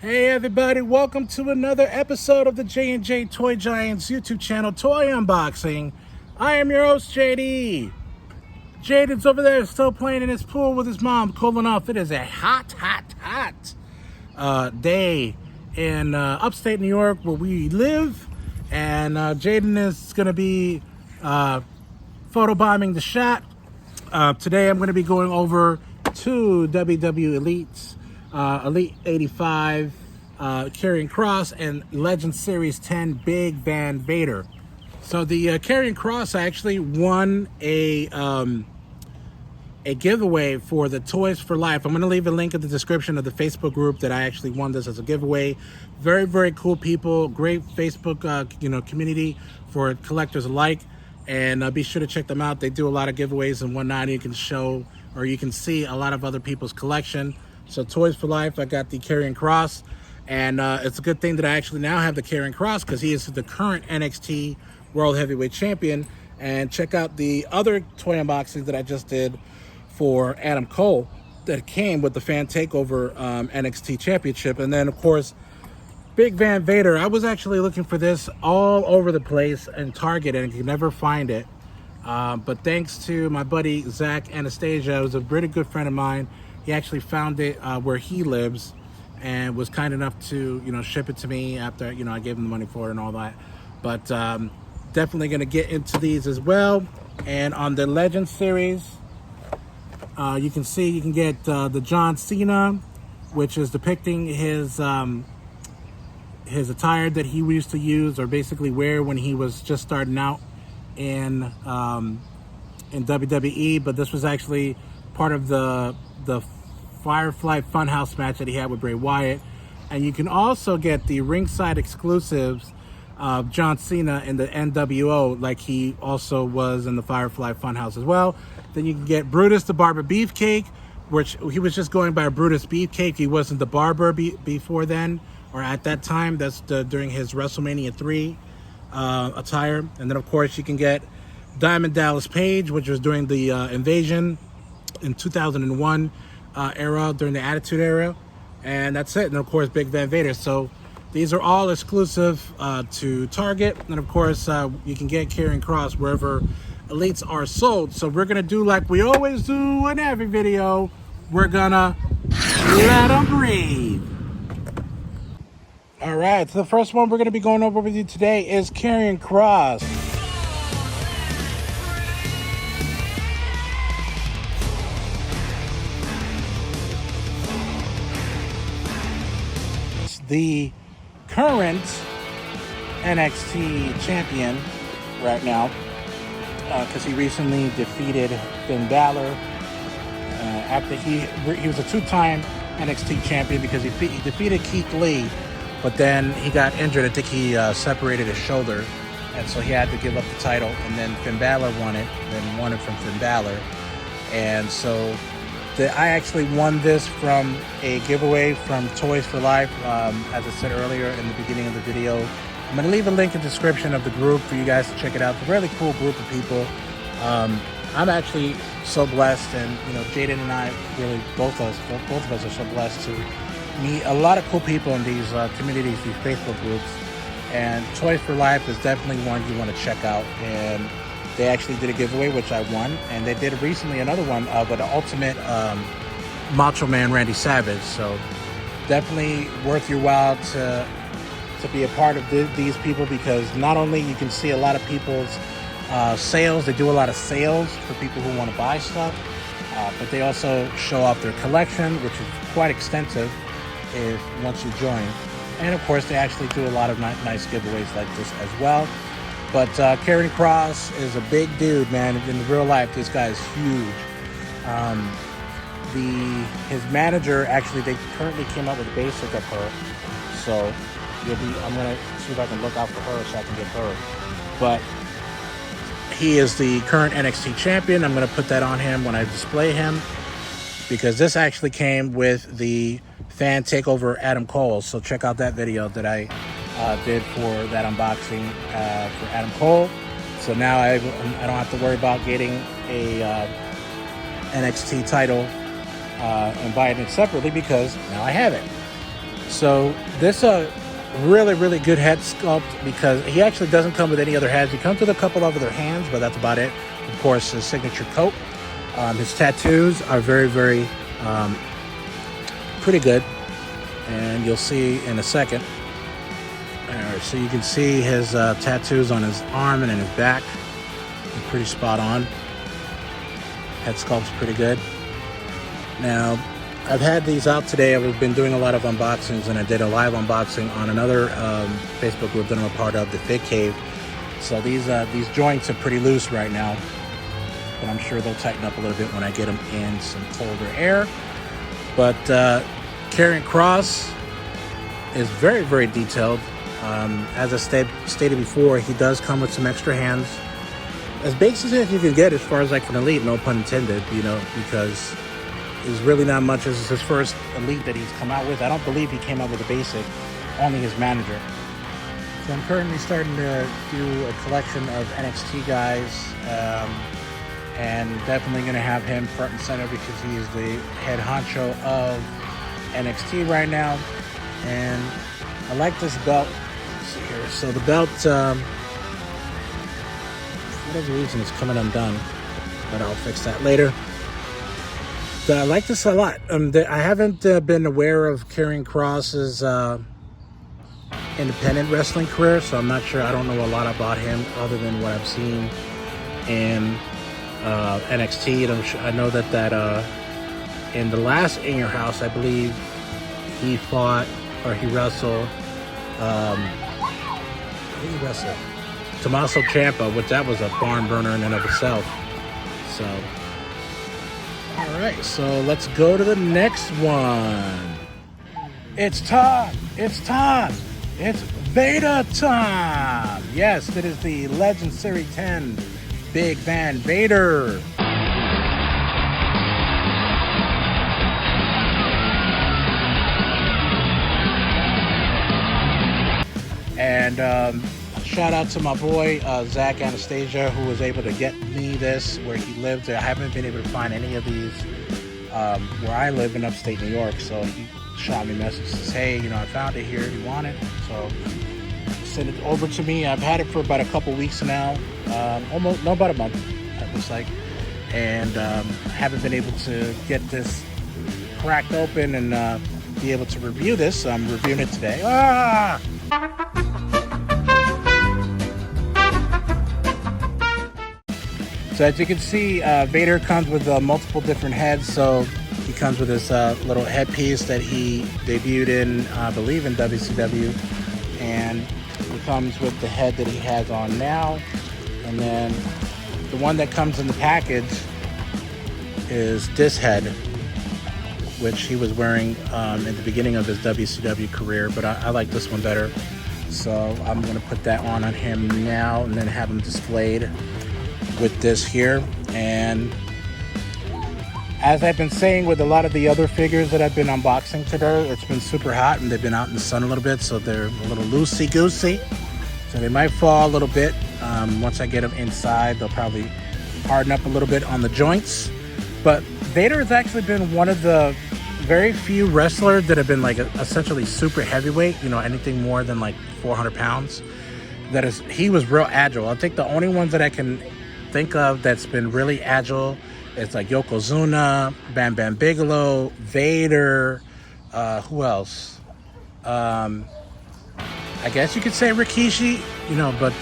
Hey everybody, welcome to another episode of the J&J Toy Giants YouTube channel, Toy Unboxing. I am your host, JD. Jaden's over there still playing in his pool with his mom, cooling off. It is a hot day in upstate New York where we live. And Jaden is going to be photobombing the shot. Today I'm going to be going over two WW Elites. Elite 85 Karrion Kross and Legend Series 10 Big Van Vader. So the Karrion Kross actually won a giveaway for the Toys for Life. I'm going to leave a link in the description of the Facebook group that I actually won this as a giveaway. Very cool people, great Facebook community for collectors alike, and be sure to check them out. They do a lot of giveaways and whatnot. You can show or you can see a lot of other people's collection. So Toys for Life, I got the Karrion Kross, and it's a good thing that I actually now have the Karrion Kross because he is the current NXT World Heavyweight Champion. And check out the other toy unboxings that I just did for Adam Cole that came with the Fan Takeover NXT Championship. And then, of course, Big Van Vader. I was actually looking for this all over the place in Target and could never find it. But thanks to my buddy Zach Anastasia, who's a pretty good friend of mine, he actually found it where he lives and was kind enough to, ship it to me after, I gave him the money for it and all that. But definitely going to get into these as well. And on the Legend series, you can see you can get the John Cena, which is depicting his attire that he used to use or basically wear when he was just starting out in WWE. But this was actually part of the Firefly Funhouse match that he had with Bray Wyatt. And you can also get the ringside exclusives of John Cena in the NWO, like he also was in the Firefly Funhouse as well. Then you can get Brutus the Barber Beefcake, which he was just going by Brutus Beefcake. He wasn't the barber before then, or at that time. That's during his WrestleMania 3 attire. And then, of course, you can get Diamond Dallas Page, which was during the Invasion in 2001 era, during the Attitude Era. And that's it. And, of course, Big Van Vader. So these are all exclusive to Target. And, of course, you can get Karrion Kross wherever Elites are sold. So we're going to do like we always do in every video. We're going to let them breathe. All right. So the first one we're going to be going over with you today is Karrion Kross. The current NXT champion right now, because he recently defeated Finn Balor after he was a two-time NXT champion because he defeated Keith Lee, but then he got injured. I think he separated his shoulder, and so he had to give up the title, and then Finn Balor won it, then won it from Finn Balor. And so I actually won this from a giveaway from Toys for Life, as I said earlier in the beginning of the video. I'm going to leave a link in the description of the group for you guys to check it out. It's a really cool group of people. I'm actually so blessed, and Jaden and I, really both of us are so blessed to meet a lot of cool people in these communities, these Facebook groups. And Toys for Life is definitely one you want to check out. And they actually did a giveaway, which I won, and they did recently another one with the Ultimate Macho Man Randy Savage. So definitely worth your while to be a part of these people, because not only you can see a lot of people's sales, they do a lot of sales for people who want to buy stuff, but they also show off their collection, which is quite extensive once you join. And of course, they actually do a lot of nice giveaways like this as well. But Karrion Kross is a big dude, man. In real life, this guy is huge. His manager, actually, they currently came up with a basic of her. So I'm going to see if I can look out for her so I can get her. But he is the current NXT champion. I'm going to put that on him when I display him, because this actually came with the Fan Takeover Adam Cole. So check out that video that I did for that unboxing for Adam Cole. So now I don't have to worry about getting a NXT title and buying it separately, because now I have it. So this really, really good head sculpt because he actually doesn't come with any other heads. He comes with a couple of other hands, but that's about it. Of course, his signature coat. His tattoos are very, very pretty good, and you'll see in a second. So you can see his tattoos on his arm and in his back. They're pretty spot on. Head sculpt's pretty good. Now, I've had these out today. I've been doing a lot of unboxings, and I did a live unboxing on another Facebook group that I'm a part of, the Fig Cave. So these joints are pretty loose right now, but I'm sure they'll tighten up a little bit when I get them in some colder air. But Karrion Kross is very, very detailed. As I stated before, he does come with some extra hands. As basic as you can get as far as like an elite, no pun intended, you know, because there's really not much. This is his first elite that he's come out with. I don't believe he came out with a basic, only his manager. So I'm currently starting to do a collection of NXT guys, and definitely going to have him front and center because he is the head honcho of NXT right now. And I like this belt. Let's see here. So the belt, for whatever reason, it's coming undone, but I'll fix that later. But I like this a lot. I haven't been aware of Karrion Kross's independent wrestling career, so I'm not sure. I don't know a lot about him other than what I've seen in NXT. And I know that in the last In Your House, I believe he fought or he wrestled. Who did he wrestle? Tommaso Ciampa, which that was a barn burner in and of itself. So, all right, so let's go to the next one. It's time. It's time. It's Vader time. Yes, it is the Legend Series 10 Big Van Vader. And shout out to my boy, Zach Anastasia, who was able to get me this where he lived. I haven't been able to find any of these where I live in upstate New York. So he shot me a message, says, hey, you know, I found it here. Do you want it? So send it over to me. I've had it for about a couple weeks now. About a month, it looks like. And haven't been able to get this cracked open and be able to review this. So I'm reviewing it today. So as you can see, Vader comes with multiple different heads. So he comes with this little headpiece that he debuted in, I believe, in WCW. And he comes with the head that he has on now. And then the one that comes in the package is this head, which he was wearing at the beginning of his WCW career. But I like this one better. So I'm going to put that on him now and then have him displayed with this here. And as I've been saying with a lot of the other figures that I've been unboxing today, it's been super hot and they've been out in the sun a little bit, so they're a little loosey-goosey. So they might fall a little bit. Once I get them inside, they'll probably harden up a little bit on the joints. But Vader has actually been one of the very few wrestlers that have been like essentially super heavyweight, you know, anything more than like 400 pounds. He was real agile. I think the only ones that I can think of that's been really agile is like Yokozuna, Bam Bam Bigelow, Vader, who else? I guess you could say Rikishi, you know, but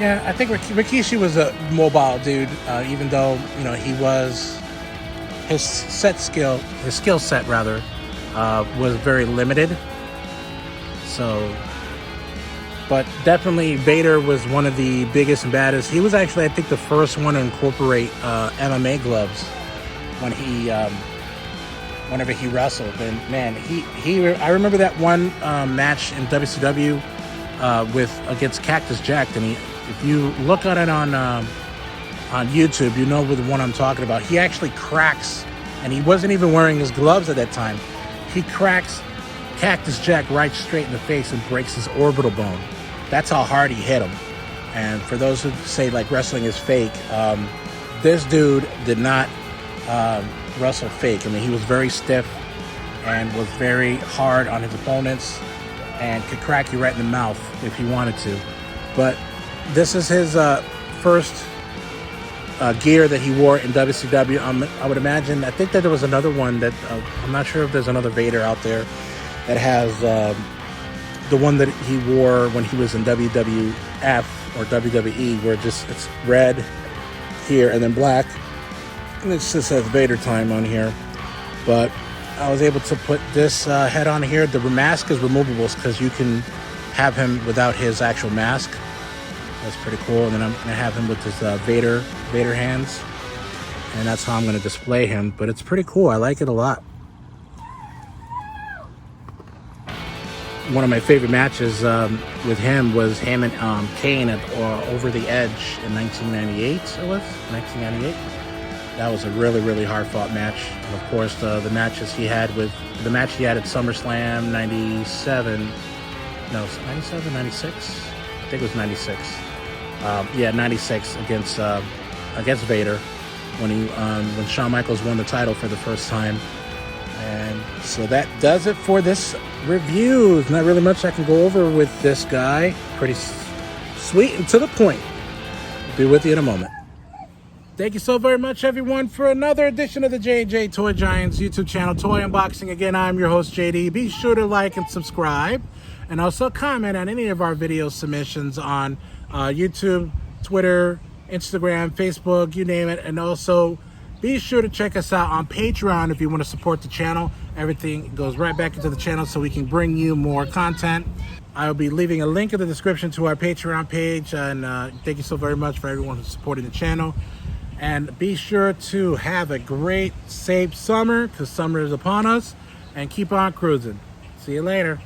yeah, I think Rikishi was a mobile dude, even though, you know, his skill set rather, was very limited. So, but definitely Vader was one of the biggest and baddest. He was actually, I think, the first one to incorporate MMA gloves when whenever he wrestled. And man, I remember that one match in WCW against Cactus Jack. And if you look at it on YouTube, you know the one I'm talking about. He actually cracks, and he wasn't even wearing his gloves at that time. He cracks Cactus Jack right straight in the face and breaks his orbital bone. That's how hard he hit him. And for those who say like wrestling is fake, this dude did not wrestle fake. I mean, he was very stiff, and was very hard on his opponents and could crack you right in the mouth if he wanted to. But this is his first gear that he wore in WCW. I would imagine, I think that there was another one that, I'm not sure if there's another Vader out there that has the one that he wore when he was in WWF or WWE, where it's red here and then black. And it just says Vader time on here. But I was able to put this head on here. The mask is removable because you can have him without his actual mask. That's pretty cool. And then I'm going to have him with his Vader hands. And that's how I'm going to display him. But it's pretty cool. I like it a lot. One of my favorite matches with him was him and Kane at Over the Edge in 1998. It was 1998. That was a really, really hard-fought match. And of course, the match he had at SummerSlam 97. No, 97, 96. I think it was 96. 96 against Vader when Shawn Michaels won the title for the first time. And so that does it for this review. There's not really much I can go over with this guy. Pretty sweet and to the point. I'll be with you in a moment. Thank you so very much, everyone, for another edition of the J&J Toy Giants YouTube channel, Toy Unboxing. Again, I'm your host, JD. Be sure to like and subscribe, and also comment on any of our video submissions on YouTube, Twitter, Instagram, Facebook, you name it. And also, be sure to check us out on Patreon if you want to support the channel. Everything goes right back into the channel so we can bring you more content. I'll be leaving a link in the description to our Patreon page. And thank you so very much for everyone who's supporting the channel. And be sure to have a great, safe summer, because summer is upon us. And keep on cruising. See you later.